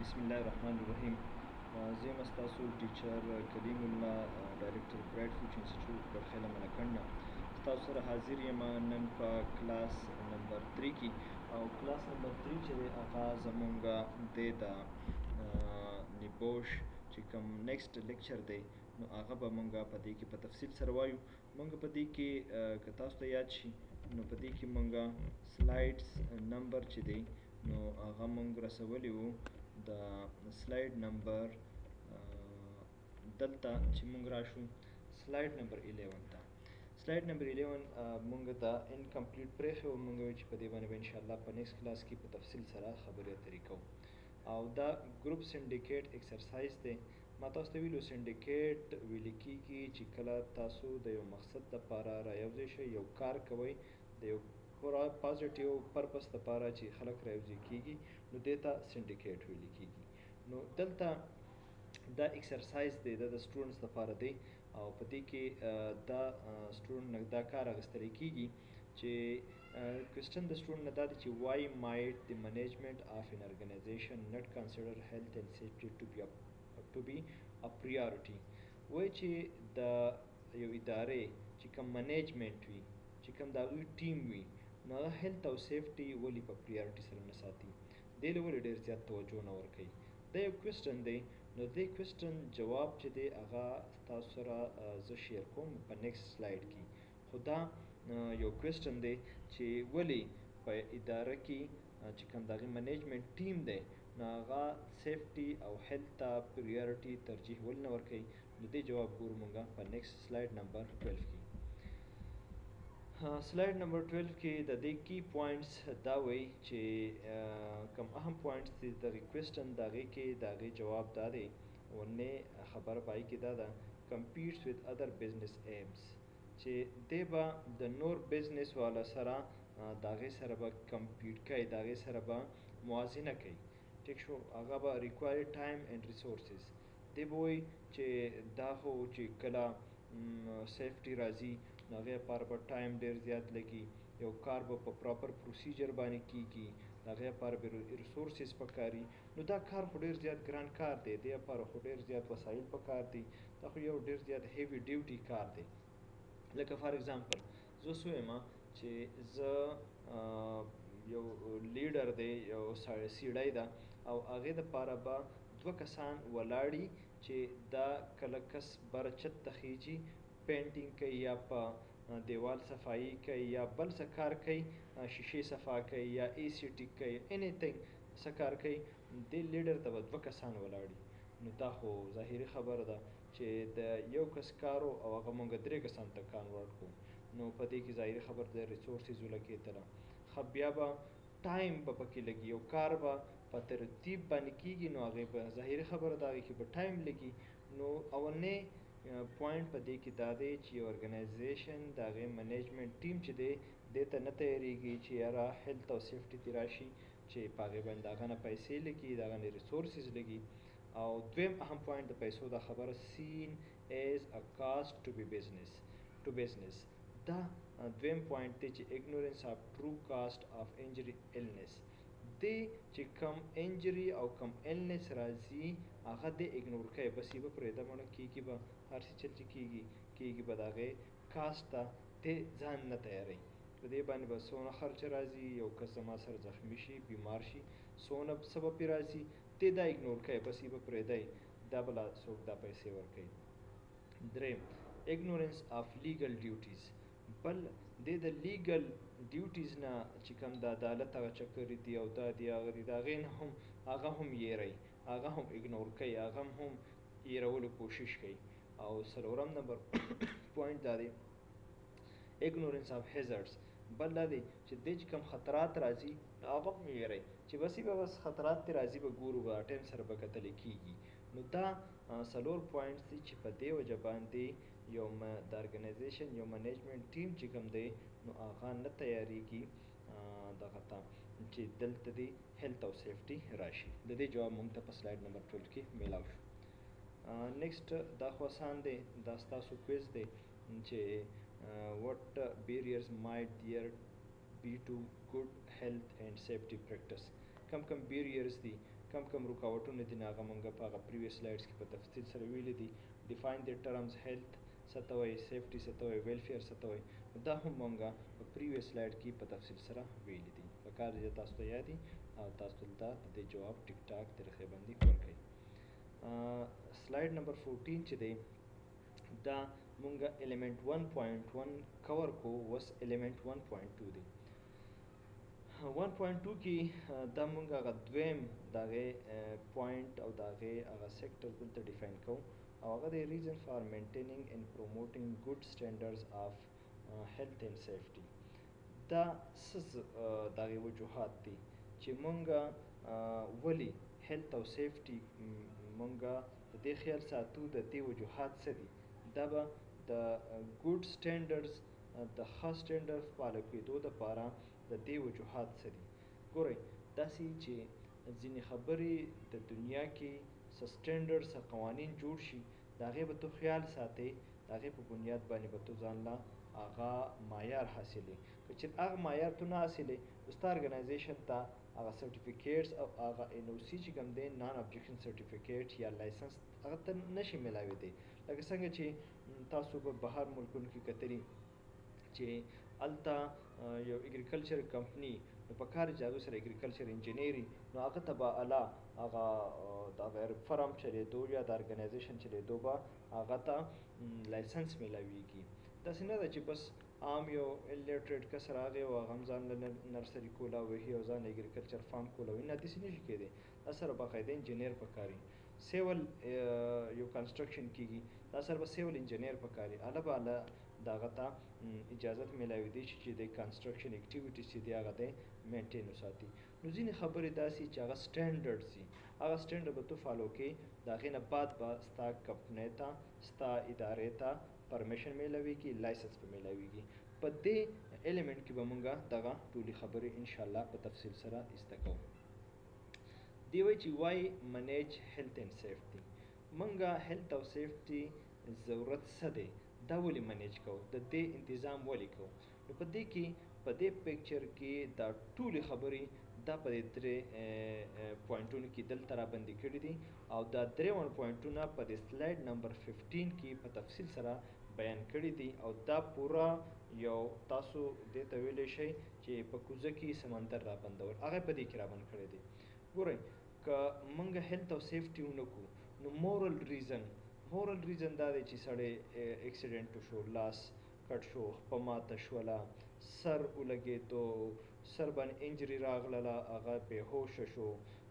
बिस्मिल्लाहिर्रहमानिर्रहीम। زه یم ستاسو ټیچر کلیم الله، ډایرکټر برایټ فیوچر انسټیټیوټ بډخیله ملکنډه. ستاسو سره حاضر یم نن په کلاس نمبر 3 کې، او کلاس نمبر 3 چې دی هغه زمونږ دی د نیبوش چې کوم نیکسټ لیکچر دی نو هغه به مونږ په دې کې په تفصیل سره وایو. مونږ په دې کې که تاسو ته یاد شي نو په دې کې مونږ سلایډز نمبر چې دی نو هغه مونږ رسولی وو د سلاید نمبر دلته چې مونږ راشو سلاید نمبر 11 ته. سلاید نمبر 11 مونږ ته انکمپلیټ پرېښی وو، مونږ وایو چې په دې باندې به انشاءالله په نیکسټ کلاس کې په تفصیل سره خبرې اترې کوو. او دا ګروپ سنډیکیټ ایکسرسایز دی. ما تاسو ته ویلو سنډیکیټ ویل کېږي چې کله تاسو د یو مقصد دپاره رایوځای شئ، یو کار کوئ د یو پازیټیو پرپس دپاره چې خلک رایوځای کېږي نو دې ته سنډیکیټ ویل کېږي. نو دلته دا ایکسرسایز دی، دا د سټوډنټس لپاره دی، او په دې کې دا سټوډنټ نه دا کار اخیستلی کېږي چې کوېسچن د سټوډنټ نه دا دی چې why might the management of an organization not consider health and safety to be a priority. وایي چې د یو ادارې چې کوم منیجمنټ وي، چې کوم د هغوی ټیم وي، نو هغه هیلث او سیفټي ولې په پریارټي سره نه ساتي، دې له ولې ډېر زیات توجه نه ورکوي. دا یو کوېسچن دی. نو دې کوېسچن جواب چې دی هغه تاسو سره زه شیر کوم په نیکسټ سلاید کې. خو دا یو کوېسچن دی چې ولې په اداره کې چې کوم د هغې منیجمنټ ټیم دی نو هغه سیفټي او هیلث ته پریارټي ترجیح ولې نه ورکوي. نو دې جواب ګورو مونږ په نیکسټ سلاید نمبر 12 کې. سلاید نمبر 12 کې د دې کی پوینټس دا وایي چې کوم اهم پوینټس دي د دغې کوېسچن د هغې کې د هغې جواب دا دی. ونې خبره په هغې کې دا ده کمپیټس وذ ادر بزنس ایمز، چې دی به د نور بزنس والا سره د هغې سره به کمپیټ کوي، د هغې سره به موازنه کوي. ټیک شو. هغه به ریکوایر ټایم اینډ ریسورسز. دی به وایي چې دا خو چې کله سیفټي راځي نو هغې لپاره به ټایم ډېر زیات لګي، یو کار به په پراپر پروسیجر باندې کېږي، د هغې لپاره به ریسورسز پکار وي. نو دا کار خو ډېر زیات ګران کار دی، دې لپاره خو ډېر زیات وسایل پکار دي، دا خو یو ډېر زیات هیوي ډیوټي کار دی. لکه فار ایگزامپل زه اوس ویم چې زه یو لیډر دی، یو سړی ده، او هغې دپاره به 2 کسان ولاړي چې دا کله کس بره چت ته خیجي، پینټینګ کوي یا په دیوال صفایي کوي یا بل څه کار کوي، شیشې صفا کوي یا اے سی ټیک کوي، انیثینګ څه کار کوي، دې لیډر ته به 2 کسان ولاړي. نو دا خو ظاهري خبره ده چې د یو کس کارو او هغه مونږ 3 کسانو ته کانورټ کړو، نو په دې کې ظاهري خبره ده ریسورسز ولګېدله. ښه بیا به ټایم به پکې لګي، یو کار به په ترتیب باندې کېږي نو هغې به ظاهري خبره ده هغې کې به ټایم لګي. نو اولنی پوینټ په دې کې دا دی چې یو ارګنایزیشن د هغې منیجمنټ ټیم چې دی دې ته نه تیارېږي چې یاره هیلث او سیفټي دې راشي چې په هغې باندې د هغه نه پیسې لګي، د هغه نه ریسورسز لګي. او دویم اهم پوینټ د پیسو دا خبره سین ایز ا کاسټ ټو بزنس. دا دویم پوینټ دی چې اګنورنس آف ټرو کاسټ آف انجری النس. دی چې کم انجری او کم النس راځي هغه دی اګنور کوي، بس یې به پرېږده مړه، کېږي به هر څه چل چې کېږي به د هغې کاسټ ته دی ځان نه تیاروي. په دې باندې به څونه خرچه راځي، یو کس زما سره زخمي شي بیمار شي څونه څه به پرې راځي، دی دا اګنور کوي، بس یې به پرېږدی، دا بله څوک دا پیسې ورکوي. دریم اګنورنس آف لیګل ډیوټیز. بل دی د لیګل ډیوټیز نه چې کوم د عدالت هغه چکرې دي او دا دي هغه دي د هغې نه هم هغه هم یېروي، هغه هم اګنور کوي، هغه هم یېرولو کوشش کوي. او څلورم نمبر پوینټ دا دی اګنورنس آف هیزرډز. بل دا دی چې دی چې کوم خطرات راځي هغه هم یېروي، چې بس به بس خطرات دې راځي به ګورو به ټایم سره به کتلی کېږي. نو دا 4 پوینټس دي چې په دې وجه باندې یو د ارګنایزیشن یو منیجمنټ ټیم چې کوم دی نو هغه نه تیارېږي دغه ته چې دلته دی هیلث او سیفټي راشي. د دې جواب موږ ته په سلاید نمبر 12 کې میلاو شو. نیکسټ دا خو اسان دی، دا ستاسو کویز دی چې what barriers might there be to good health and safety practice. کم بیریرز دي کم رکاوټونه دي هغه مونږ په هغه پریویس سلایډز کې په تفصیل سره ویلي دي. ډیفاین د ټرمز هیلث څه ته وایي، سیفټي څه ته وایي، ویلفیر څه ته وایي، دا هم مونږ په پریویس سلایډ کې په تفصیل سره ویلي دي. په کار دی تاسو ته یاد دي او تاسو دلته د جواب ټیک ټاک طریقې باندې ورکړئ. سلایډ نمبر 14 چې دی دا مونږ element 1.1 کور کو، وس element 1.2 دی. 1.2 کې دا مونږ هغه دویم دغه پوینټ او دغه هغه سیکټر دلته ډیفاین کوو او هغه دی reason for maintaining and promoting good standards of health and safety. دا دغه وجوهات دي چې مونږ ولی هیلث او سیفټي مونږ د دې خیال ساتو د دې وجوهات څه دي. دا به د ګډ سټینډرډز د ښه سټینډرډ فالو کېدو دپاره د دې وجوهات څه دي. ګورئ داسې چې ځینې خبرې د دنیا کې څه سټینډرډ څه قوانین جوړ شي د هغې به تو خیال ساتئ، د هغې په بنیاد باندې به تو ځان له هغه معیار حاصلې. که چېرې هغه معیار تو نه حاصلې نو ستا ارګنایزیشن ته هغه سرټیفیکیټس او هغه NOC چې کوم دی نان ابجیکشن سرټیفیکیټ یا لایسنس هغه ته نشي میلاوېدی. لکه څنګه چې تاسو به بهر ملکونو کې کتلي چې هلته یو اګریکلچر کمپني نو په کار چې هغوی سره اګریکلچر انجینیري نو هغه ته به اعلی هغه د فرم چلېدو یا د ارګنایزیشن چلېدو به هغه ته لایسنس میلاویږي. داسې نه ده چې بس عام یو الټریټ کس راغی او هغه هم ځان له نرسري کوله وهي او ځان له اګریکلچر فارم کوله وي، نه داسې نشي کېدی. دا سره باقاعده انجینیر پکار وي. سیول یو کنسټرکشن کېږي دا سره به سیول انجینیر پکار وي، هله به هله د هغه ته اجازت میلاویدی شي چې د کنسټرکشن اکټیویټیز چې دی هغه دی مینټین وساتي. نو ځینې خبرې داسې چې هغه سټینډرډز دي هغه سټینډرډ به تو فالو کوې، د هغې نه بعد به ستا کمپنۍ ته ستا ادارې ته پرمیشن میلاویږي، لایسنس به میلاویږي. په دې ایلیمنټ کې به مونږ دغه ټولې خبرې انشاءالله په تفصیل سره زده کوو. دی وایي چې وای منیج هیلث اینډ سیفټي. مونږه هیلث او سیفټي ضرورت څه دی، دا ولې منیج کوو، د دې انتظام ولې کوو. نو په دې کې په دې پکچر کې دا ټولې خبرې دا په دې درې پوینټونو کې دلته رابندې کړي دي او دا درې پوینټونه په دې سلایډ نمبر 15 کې په تفصیل سره بیان کړي دي او دا پورا یو تاسو دې ته ویلی شئ چې په کوزه کې سمندر رابندول هغه په دې کې رابند کړی دی. ګورئ که موږ هیلث او سیفټي ونه کړو نو مورل ریزن دا دی چې سړی اکسیډنټ وشو، لاس کټ شو، خپه ماته شوله، سر ولګېدو، سر باندې انجري راغله، هغه بېهوشه شو،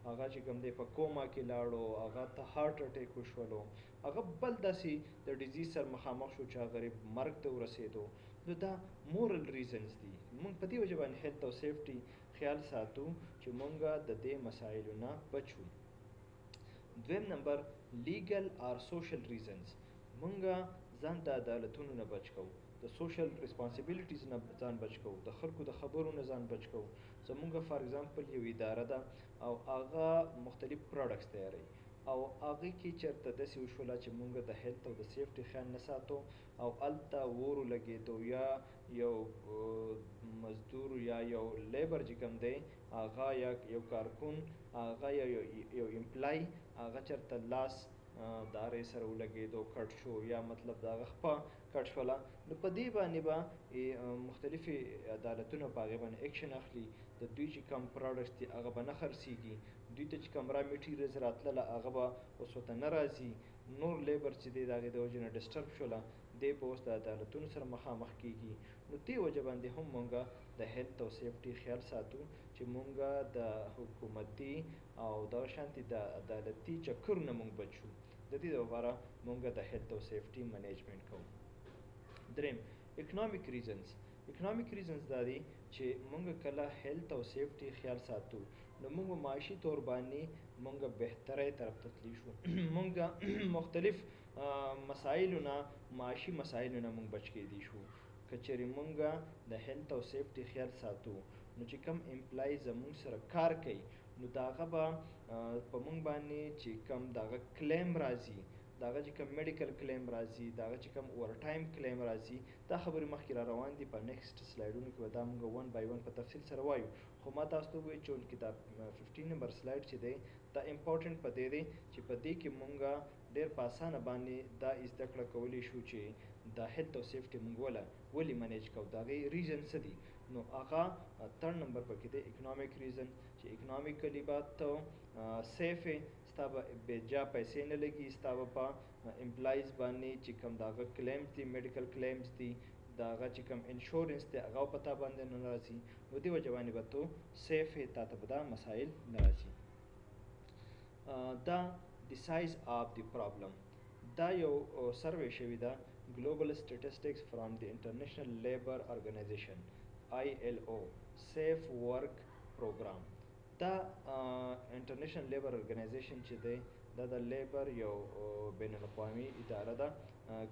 هغه چې کوم دی په کوما کې لاړو، هغه ته هارټ اټیک وشولو، هغه بل داسې د ډیزیز سره مخامخ شو چې هغه مرګ ته ورسېدو. نو دا مورل ریزنز دي. موږ په دې وجه باندې هیلث او سیفټي خیال ساتو چې موږ د دې مسایلو نه بچ وو. دویم نمبر لیګل آر سوشل ریزنز. موږ ځان د عدالتونو نه بچ کوو، د سوشل ریسپانسیبلیټیز نه ځان بچ کوو، د خلکو د خبرو نه ځان بچ کوو. زموږ فار ایگزامپل یو اداره ده او هغه مختلف پروډکټس تیاروي او هغې کې چېرته داسې وشوله چې موږ د هیلث او د سیفټي خیال نه ساتو او هلته اور ولګېدو یا یو مزدور یا یو لیبر چې کوم دی هغه یا یو کارکون هغه یا یو امپلای هغه چېرته لاس د ارې سره ولګېدو کټ شو یا مطلب د هغه خپه کټ شوله نو په دې باندې به مختلفې عدالتونه په هغې باندې ایکشن اخلي. د دوی چې کوم پروډکټس دي هغه به نه خرڅېږي، دوی ته چې کوم را میټیریلز راتلله هغه به اوس ورته نه راځي، نور لیبر چې دی د هغې د وجې نه ډسټرب شوله دی به اوس د عدالتونو سره مخامخ کېږي. نو دې وجه باندې هم مونږ د هیلث او سیفټي خیال ساتو چې مونږ د حکومتي او دغه شانتې د عدالتي چکرو نه مونږ بچ شو. د دې لپاره مونږ د هیلث او سیفټي منیجمنټ کوو. دریم اکنامک ریزنز دا دی چې مونږ کله هیلث او سیفټي خیال ساتو نو مونږ معاشي طور باندې مونږ بهترۍ طرف ته تللی شو. مونږ مختلف مسایلو نه معاشي مسایلو نه مونږ بچ کېدی شو. که چېرې مونږ د هیلث او سیفټي خیال ساتو نو چې کوم امپلای زمونږ سره کار کوي نو د هغه به په مونږ باندې چې کوم د هغه کلیم راځي داغه چې کوم میډیکل کلیم راځي، داغه چې کوم اوور ټایم کلیم راځي، دا خبرې مخکې را روان دي. په نیکسټ سلایډونو کې به دا موږ ون بای ون په تفصیل سره وایو. خو ما تاسو ته وویل چې دا 15 نمبر سلایډ چې دی دا امپورټنټ په دې دی چې په دې کې مونږ ډېر په اسانه باندې دا زده کړه کولی شو چې دا هیلث او سیفټي مونږ ولې منیج کوو، د هغې ریزن څه دي. نو هغه 3 نمبر پکې دی اکنامک ریزن، چې اکنامیکلی به ته سیف یې، ستا به بېجا پیسې نه لګي، ستا به په امپلایز باندې چې کوم د هغه کلیمز دي، میډیکل کلیمز دي، د هغه چې کوم انشورنس دی هغه په تا باندې نه راځي. نو دې وجه باندې به تو سیف یې، تا ته به دا مسایل نه راځي. دا د سایز آف د پرابلم، دا یو سروې شوې ده ګلوبل سټیټسټکس فرام د انټرنیشنل لیبر ارګنایزیشن ILO سیف ورک پروګرام. دا انټرنیشنل لیبر ارګنایزیشن چې دی دا د لیبر یو بین الاقوامي اداره ده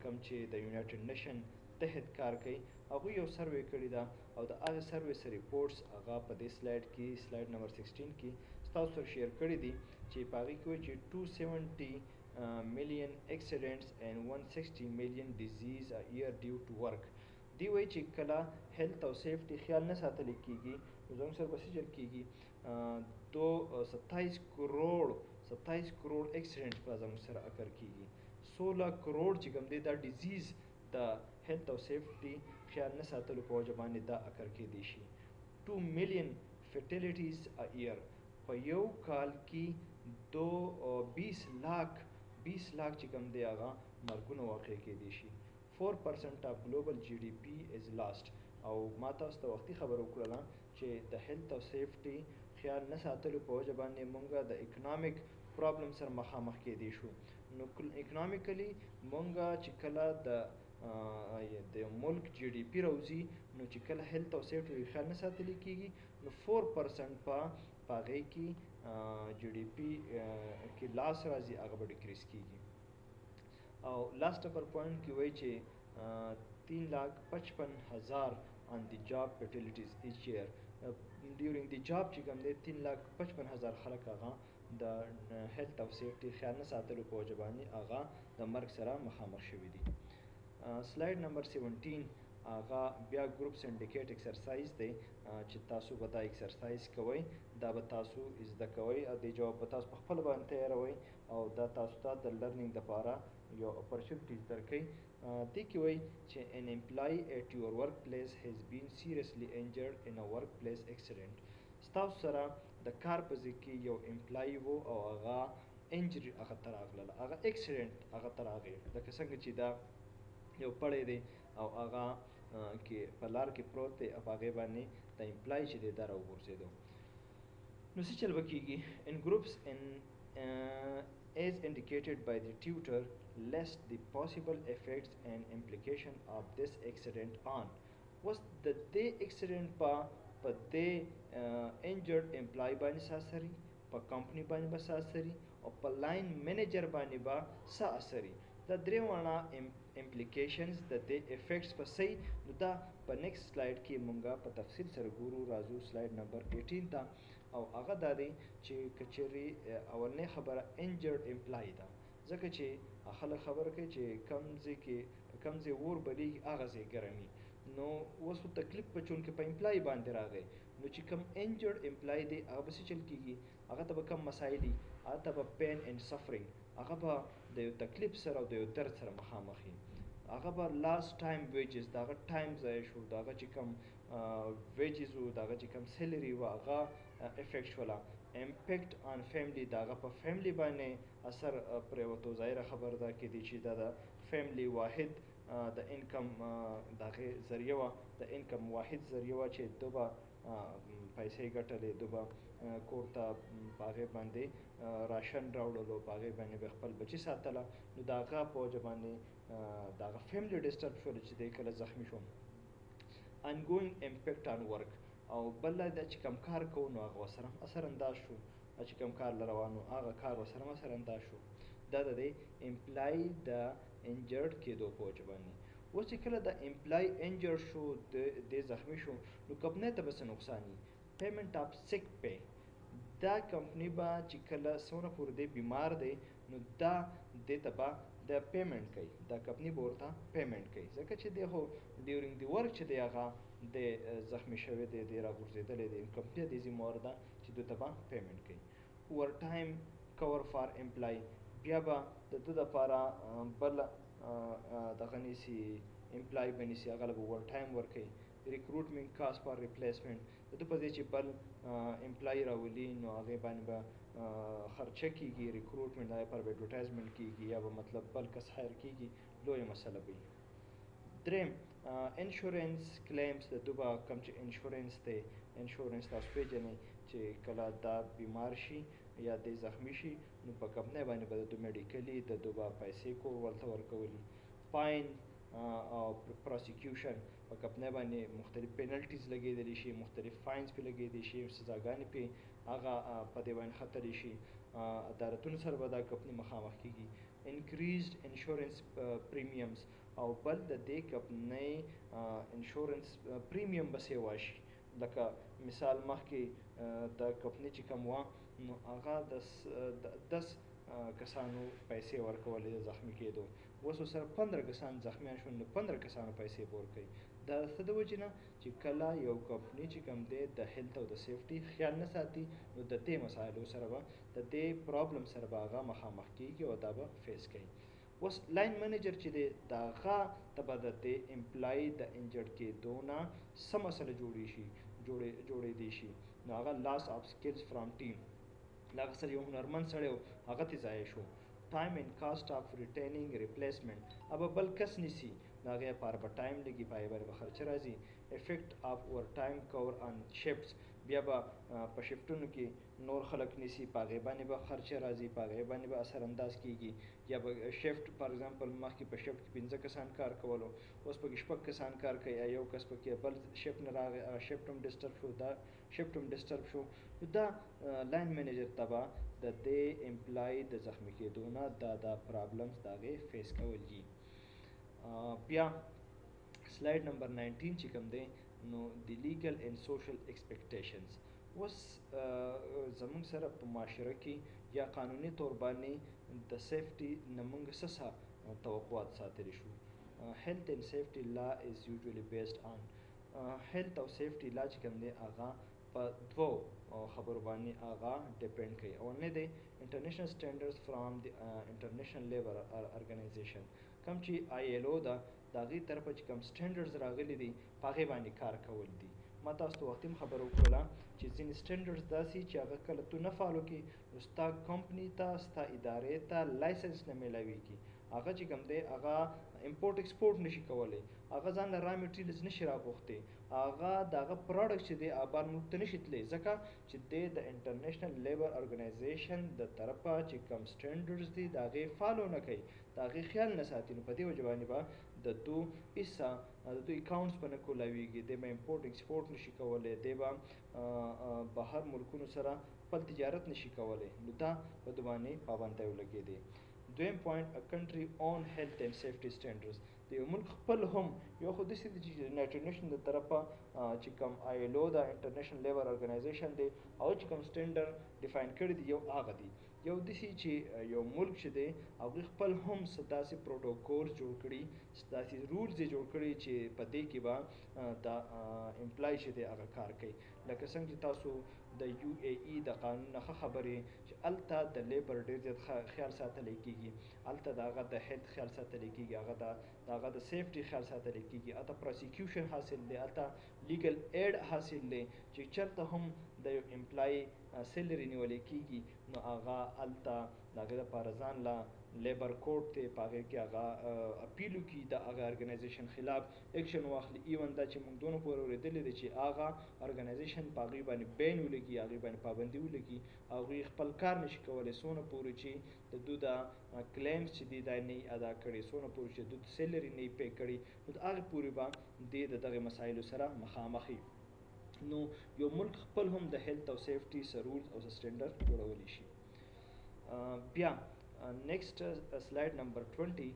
کوم چې د یونایټډ نیشن تحت کار کوي. هغوی یو سروې کړې ده او د هغې سروې سره ریپورټس هغه په دې سلایډ کې سلایډ نمبر 16 کې ستاسو سره شیر کړي دي، چې په هغې کې وایي چې 270 million accidents and 160 million disease a year due to work. دی وایي چې کله هیلث او سیفټي خیال نه ساتل کېږي نو زموږ سره به څه چل کېږي، 27 کروڑ ایکسیډنټ به زموږ سره اکر کېږي، 16 کروڑ چې کوم دی دا ډیزیز د هیلث او سیفټي خیال نه ساتلو په وجه باندې دا اکر کېدی شي. 2 million fatalities a year، په یو کال کې 20 لاک چې کوم دی هغه مرګونه واقع کېدی شي. 4% of global GDP is lost. او ما تاسو ته وختي خبر وکړله چې د هیلث او سیفټي خیال نه ساتلو په وجه باندې مونږ د اکنامک پرابلم سره مخامخ کېدی شو. نو اکنامیکلی مونږ چې کله د ملک GDP راوځي نو چې کله هیلث او سیفټي خیال نه ساتلی کېږي نو 4% په هغې کې GDP کې لاس راځي، هغه به ډیکریز کېږي. او لاست نمبر پوینټ کې وایي چې 3,55,000 on the job fatalities each year. during the job چې کوم دی 3,55,000 خلک هغه د هیلث او سیفټي خیال نه ساتلو په وجه باندې هغه د مرګ سره مخامخ شوي دي. سلایډ نمبر 17 هغه بیا ګروپ سنډیکیټ ایکسرسایز دی چې تاسو به دا ایکسرسایز کوئ، دا به تاسو زده کوئ او د جواب به تاسو په خپل باندې تیاروئ او دا تاسو ته د لرنینګ دپاره یو اپرچونټیز درکوي. دې کې وایي چې an employee at your workplace has been seriously injured in a workplace accident. ستاسو سره د کار په ځای کې یو امپلای و او هغه انجری هغه ته راغله، هغه اکسیډنټ هغه ته راغی، لکه څنګه چې دا یو پړی دی او هغه کې په لار کې پروت دی او په هغې باندې د امپلای چې دی دا راوغورځېدو. نو څه چل به کېږي؟ in groups as indicated by the tutor list the possible effects and implication of this accident on. was د دې accident په دې injured employee باندې څه اثر وي، په کمپنۍ باندې به څه اثر وي او په لاین منیجر باندې به څه اثر وي. دا درې واړه امپلیکیشنز د دې افیکټس په صحیح. نو دا په نیکسټ سلایډ کې مونږه په تفصیل سره ګورو. راځو سلایډ نمبر 18 ته او هغه دا دی چې که چیرې اولنۍ خبره انجرډ امپلای ده، ځکه چې خلک خبره کوي چې کوم ځای اور بلیږي هغه ځای ګرمي. نو اوس خو تکلیف په چونکې په امپلای باندې راغی، نو چې کوم انجرډ امپلای دی هغه به څه چل کېږي، هغه ته به کوم مسایل دي، هغه ته به پین اینډ سفرینګ، هغه به د یو تکلیف سره او د یو درد سره مخامخ وي. هغه به لاست ټایم ویجز، د هغه ټایم ضایع شو، د هغه چې کوم ویجز و، د هغه چې کوم سیلري و هغه افیکټ شوله. امپیکټ آن فیملی، د هغه په فیملی باندې اثر پرېوتو. ظاهره خبره ده کېدای شي دا د فیملی واحد د انکم د هغې ذریعه وه، د انکم واحد ذریعه وه چې دو به پیسې ګټلې، دو به کور ته په هغې باندې راشن راوړلو، په هغې باندې به خپل بچي ساتله. نو د هغه په وجه باندې د هغه فیملی ډسټرب شوله چې دی کله زخمي شو. انګوینګ امپیکټ آن ورک، او بله دا چې کوم کار کوو نو هغه ورسره هم اثر انداز شو، چې کوم کار له روان و هغه کار ورسره هم اثر انداز شو. دا د دې امپلای د انجرډ کېدو په وجه باندې. اوس چې کله د امپلای انجرډ شو، د زخمي شو، نو کمپنۍ ته به څه نقصان وي؟ پیمنټ آف سیک پے، دا کمپنی به چې کله څونه پورې دی بیمار دی نو دا دې ته به د پیمنټ کوي، دا کمپنی به ورته پیمنټ کوي، ځکه چې دی خو ډیورینګ دی ورک چې دی هغه د زخمی شوی دی، دی راغورځېدلی دی، کمپنی دې ذمهوار ده چې دوی ته به پیمنټ کوي. اوور ټایم کور فار امپلای، بیا به د ده دپاره بل دغه نیسي امپلای به نیسي، هغه له به اوور ټایم ورکوي. ریکروټمنټ کاسټ فار ریپلیسمنټ، د ده په ځای چې بل امپلای راولي نو هغې باندې به خرچه کېږي، ریکروټمنټ د هغې لپاره به اډورټایزمنټ کېږي یا به مطلب بل کس هایر کېږي، لویه مسله به وي. دریم انشورنس کلیمز، د دوی به کوم چې انشورنس دی، انشورنس تاسو پېژنئ چې کله دا بیمار شي یا دی زخمی شي نو په کمپنۍ باندې به د دوی میډیکلي د دوی به پیسې ورته ورکولي. فاین او پروسیکیوشن، په کمپنۍ باندې مختلف پینلټیز لګېدلی شي، مختلف فاینز پې لګېدلی شي، سزاګانې پې هغه په دې باندې ختلی شي، عدالتونو سره به دا کمپنۍ مخامخ کېږي. انکریزډ انشورنس پریمیمز، او بل د دې کمپنۍ انشورنس پریمیم به سیوا شي، لکه مثال مخکې د کمپنۍ چې کوم وه نو هغه د 10 کسانو پیسې ورکولې د زخمی کېدو، اوس ورسره 15 کسان زخمیان شول نو 15 کسانو پیسې به ورکوي. دا څه د وجې نه چې کله یو کمپنۍ چې کوم دی د هیلت او د سیفټي خیال نه ساتي نو د دې مسایلو سره به د دې پرابلم سره به هغه مخامخ کېږي او دا به فیس کوي. اوس لاین منیجر چې دی د هغه ته به د دې امپلای د انجرډ کېدو نه څه مسله جوړېدی شي نو هغه لاس آف سکلز فرام ټیم، هغه سره یو هنرمند سړی و هغه ترې ضایع شو. ټایم اینډ کاسټ آف ریټینینګ ریپلیسمنټ، اب بل کس نیسي نو هغې لپاره به ټایم لګي، په هغې باندې به خرچه راځي. افیکټ آف اوور ټایم کور آن شفټس، بیا به په شفټونو کې نور خلک نیسي، په هغې باندې به خرچه راځي، په هغې باندې به اثر انداز کېږي. یا به شفټ فار اگزامپل مخکې په شفټ کې 15 کسان کار کولو، اوس پکې 6 کسان کار کوي، یو کس پکې بل شفټ نه راغی، هغه شفټ هم ډسټرب شو، دا شفټ هم ډسټرب شو، نو دا لاین منیجر ته به د دې امپلای د زخمی کېدو نه دا پرابلمز د هغې فیس کول دي. بیا سلاید نمبر 19 چې کوم دی نو د لیګل اینډ سوشل ایکسپیکټیشنز، اوس زموږ سره په معاشره کې یا قانوني طور باندې د سیفټي نه موږ څه توقعات ساتلی شو. هیلث اینډ سیفټي لا از یوزولی بیسډ آن، هیلث او سیفټي لا چې کوم دی هغه په دوو خبرو باندې هغه ډیپینډ کوي. اولنی دی انټرنیشنل سټینډرډز فرام د انټرنیشنل لیبر ارګنایزیشن، کوم چې ILO ده د هغې طرفه چې کوم سټینډرډز راغلي دي په هغې باندې کار کول دي. ما تاسو ته وختي هم خبره وکړله چې ځینې سټینډرډز داسې چې هغه کله تو نه فالو کړي نو ستا کمپنۍ ته ستا ادارې ته لایسنس نه میلاویږي، هغه چې کوم دی هغه امپورټ ایکسپورټ نشي کولی، هغه ځان له را میټریلز نشي راغوښتی، هغه د هغه پروډکټ چې دی بهر ملک ته نشي تللی، ځکه چې دی د انټرنیشنل لیبر ارګنایزیشن د طرفه چې کوم سټینډرډز دي د هغې فالو نه کوي، د هغې خیال نه ساتي، نو په دې وجه باندې به د دو ایسا د دوی اکاونټس به نه کولاویږي، دی به امپورټ ایکسپورټ نشي کولی، دی به بهر ملکونو سره خپل تجارت نشي کولی، نو دا په ده باندې پابندۍ ولګېدې. دویم پوینټ کنټري اون هیلث اینډ سیفټي سټینډرډز، د یو ملک خپل هم یو خو داسې دي چې یونایټډ نیشن د طرفه چې کوم ILO د انټرنیشنل لیبر ارګنایزیشن دی او چې کوم سټینډرډ ډیفاین کړي دي یو هغه دي، یو داسې چې یو ملک چې دی هغوی خپل هم څه داسې پروټوکولز جوړ کړي، داسې رولز یې جوړ کړي چې په دې کې به دا امپلای چې دی هغه کار کوي. لکه څنګه چې تاسو د UAE د قانون نه خبرې چې هلته د لیبر ډېر زیات خیال ساتلی کېږي، هلته د هغه د هیلث خیال ساتلی کېږي، هغه د سیفټي خیال ساتلی کېږي، هلته پروسیکیوشن حاصل دی، هلته لیګل ایډ حاصل دی، چې چېرته هم د یو امپلای سیلري نیولی کېږي نو هغه هلته د هغې دپاره ځان له لیبر کورټ دی، په هغې کې هغه اپیل وکړي، د هغه ارګنایزیشن خلاف ایکشن واخلي. ایون دا چې موږ دونه پورې اورېدلي دی چې هغه ارګنایزیشن په هغوی باندې بین ولګي، هغوی باندې پابندي ولګي، هغوی خپل کار نشي کولی څونه پورې چې د دوی د کلیمز چې دي دا نه یي ادا کړي، څونه پورې چې دوی سیلري نه یي پې کړي، نو د هغې پورې به دی د دغې مسایلو سره مخامخ وي. نو یو ملک خپل هم د هیلث او سیفټي څه رولز او څه سټینډرډ جوړولی شي. بیا نیکسټ سلاید نمبر 20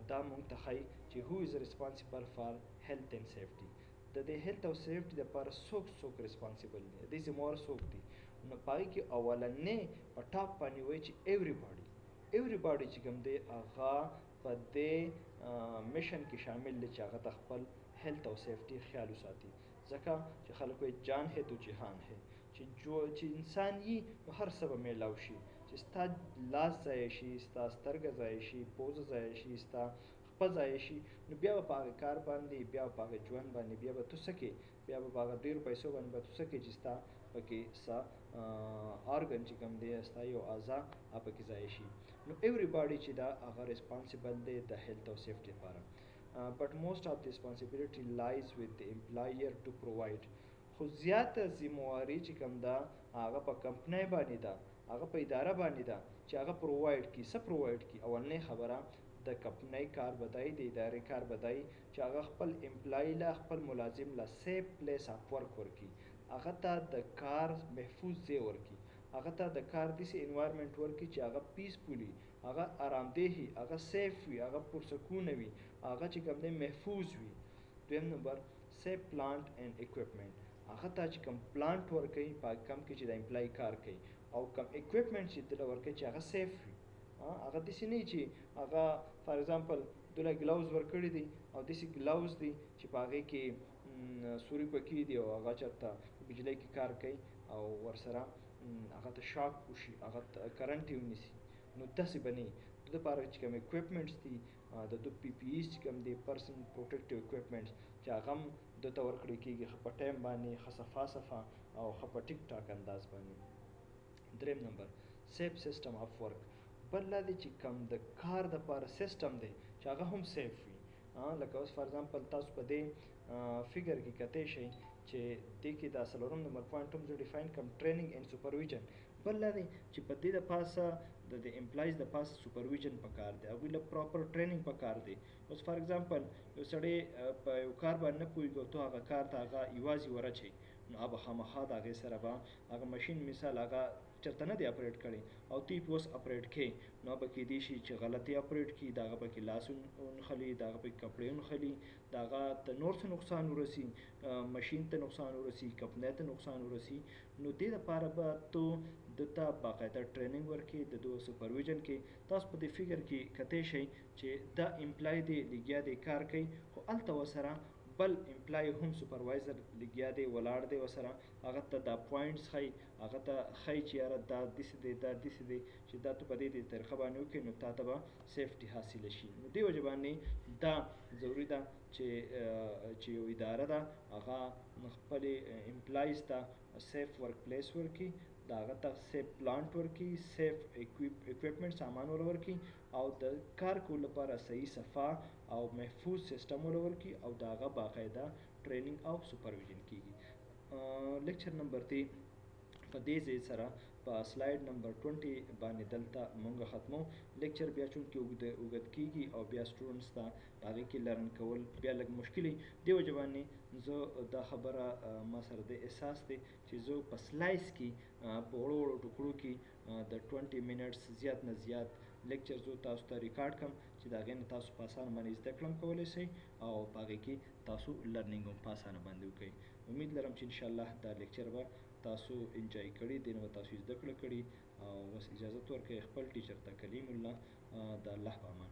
دا موږ ته ښایي چې هو از ریسپانسیبل فار هیلث اینډ سیفټي، د دې هیلث او سیفټي دپاره څوک ریسپانسیبل دي، د دې ذمهوار څوک دي. نو پای کې اولنې په ټاپ باندې وایي چې ایوریباډي چې کوم دی هغه په دې میشن کې شامل دی چې هغه د خپل هیلث او سیفټي خیال وساتي ځکه چې خلک وایي جان ہے تو جهان ہے چې انسان یې نو هر څه به میلاو شي چې ستا لاس ضایع شي ستا سترګه ضایع شي پوزه ضایع شي ستا خپه ضایع شي نو بیا به په هغه کار باندې بیا به په هغه ژوند باندې بیا به تو څه کوې بیا به په هغه ډېرو پیسو باندې به تو څه کوې چې ستا پکې ستا آرګن چې کوم دی ستا یو اعضا هغه پکې ضایع شي نو ایوریباډي چې دا هغه ریسپانسیبل دی د هیلث او سیفټي لپاره but most of the responsibility lies with the employer to provide خو زیاته ذمہواري چې کوم ده هغه په کمپنۍ باندې ده هغه په اداره باندې ده چې هغه پرووایډ کړي څه پرووایډ کړي اولنۍ خبره د کمپنۍ کار بدای د ادارې کار بدای چې هغه خپل امپلای له خپل ملازم له سیف پلیس اف ورک ورکړي هغه ته د کار محفوظ ځای ورکړي هغه ته د کار داسې انوایرمنټ ورکړي چې هغه پیسفولي هغه آرامدهي هغه سیف وي هغه پرسکونه وي هغه چې کوم دی محفوظ وي دویم نمبر سیف پلانټ اینڈ اکوپمنټ هغه ته چې کوم پلانټ ورکوي په کم کې چې د امپلای کار کوي او کم اکوپمنټ چې دله ورکوي چې هغه سیف وي هغه داسې نه چې هغه فار ایگزامپل دله ګلاوز ورکړي دي او داسې ګلاوز دي چې په هغې کې سوري پکې دي او هغه چېرته بجلۍ کې کار کوي او ورسره هغه ته شاک وشي هغه کرنټ یې ونیسي نو داسې به نه د لپاره چې کوم اکوپمنټس دي د پی پی ایز چې کوم دی پرسن پروټیکټیو اکوپمنټس چې هغه هم د ته ورکړل کېږي ښه په ټایم باندې ښه صفا او ښه په ټیک ټاک انداز باندې دریم نمبر سیف سیسټم اف ورک بل دا دی چې کوم د کار دپاره سیسټم دی چې هغه هم سیف وي لکه اوس فار ایگزامپل تاسو په دې فګر کې کتی شئ چې دې کې دا څلورم نمبر پوینټ هم زه ډیفاین کړم ټریننګ اینډ سوپرویژن بل دا دی چې په دې د پاسه د امپلایز د پاسه سوپرویژن پکار دی هغوی له پراپر ټریننګ پکار دی اوس فار ایگزامپل یو سړی په یو کار باندې نه پوهېږي او ته هغه کار ته هغه یوازې ورچوي نو هغه خامخا د هغې سره به هغه مشین مثال هغه چېرته نه دی اپریټ کړی او ته یې په اوس اپریټ کړې نو به کیدای شي چې غلطي اپریټ کړي د هغه پکې لاس ونښلي د هغه پکې کپړې ونښلي د هغه ته نور څه نقصان ورسي مشین ته نقصان ورسي کمپنۍ ته نقصان ورسي نو دې دپاره به تو دته باقاعده ټریننګ ورکړي د دو سوپرویژن کې تاسو په دې فګر کې کتی شئ چې دا امپلای دی لګیا دی کار کوي خو هلته ورسره بل امپلای هم سوپروایزر لګیا دی ولاړ دی ورسره هغه ته دا پوینټس ښایي هغه ته ښایي چې یاره دا داسې دی دا داسې دی چې دا ته په دې طریقه باندې وکړې نو تا ته به سیفټي حاصله شي نو دې وجې باندې دا ضروري ده چې یو اداره ده هغه خپلې امپلایز ته سیف ورک پلیس ورکړي د هغه ته سیف پلانټ ورکړي سیف اکوپمنټ سامان ور وکړي او د کار کولو لپاره صحیح صفا او محفوظ سیسټم ور وکړي او د هغه باقاعده ټریننګ او سوپرویژن کیږي لیکچر نمبر 3 په دې ځای سره په سلاید نمبر 20 باندې دلته مونږ ختمو لیکچر بیا چونکې اوږد کیږي او بیا سټوډنټس ته هغې کې لرن کول بیا لږ مشکل وي دې وجه باندې زه دا خبره ما سره د احساس دی چې زه په سلایس کې په وړو وړو ټوکرو کې د 20 منټس زیات نه زیات لیکچر زه تاسو ته ریکارډ کړم چې د هغې نه تاسو په اسانه باندې زده کړه هم کولی شئ او په هغې کې تاسو لرنینګ هم په اسانه باندې وکړئ امید لرم چې انشاءالله دا لیکچر به تاسو انجوای کړي دې نه به تاسو زده کړه کړي او بس اجازت ورکړئ خپل ټیچر ته کلیم الله د الله په امان